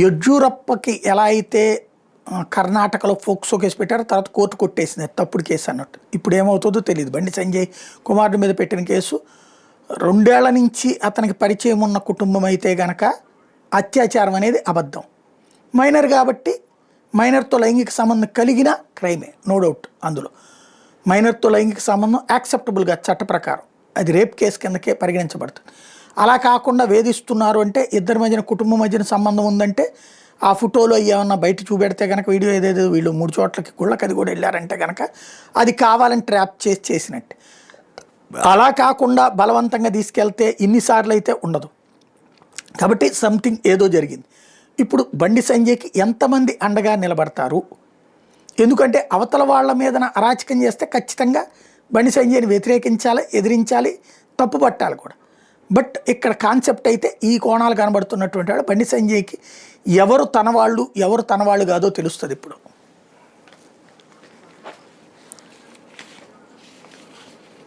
యడ్యూరప్పకి ఎలా అయితే కర్ణాటకలో ఫోక్సో కేసు పెట్టారో తర్వాత కోర్టు కొట్టేసింది తప్పుడు కేసు అన్నట్టు. ఇప్పుడు ఏమవుతుందో తెలియదు. బండి సంజయ్ కుమారుడి మీద పెట్టిన కేసు 2 ఏళ్ల నుంచి అతనికి పరిచయం ఉన్న కుటుంబం అయితే గనక అత్యాచారం అనేది అబద్ధం. మైనర్ కాబట్టి మైనర్తో లైంగిక సంబంధం కలిగిన క్రైమే, నో డౌట్. అందులో మైనర్తో లైంగిక సంబంధం యాక్సెప్టబుల్గా చట్ట ప్రకారం అది రేప్ కేసు కిందకే పరిగణించబడుతుంది. అలా కాకుండా వేధిస్తున్నారు అంటే ఇద్దరి మధ్యన కుటుంబం మధ్యన సంబంధం ఉందంటే ఆ ఫోటోలో ఏమన్నా బయట చూపెడితే కనుక వీడియో ఏదేదో వీళ్ళు 3 చోట్లకి గుళ్ళకి అది కూడా వెళ్ళారంటే కనుక అది కావాలని ట్రాప్ చేసినట్టే. అలా కాకుండా బలవంతంగా తీసుకెళ్తే ఇన్నిసార్లు అయితే ఉండదు. కాబట్టి సంథింగ్ ఏదో జరిగింది. ఇప్పుడు బండి సంజయ్కి ఎంతమంది అండగా నిలబడతారు? ఎందుకంటే అవతల వాళ్ళ మీదన అరాచకం చేస్తే ఖచ్చితంగా బండి సంజయ్ని వ్యతిరేకించాలి, ఎదిరించాలి, తప్పు పట్టాలి కూడా. బట్ ఇక్కడ కాన్సెప్ట్ అయితే ఈ కోణాలు కనబడుతున్నటువంటి వాడు బండి సంజయ్కి ఎవరు తన వాళ్ళు కాదో తెలుస్తుంది ఇప్పుడు.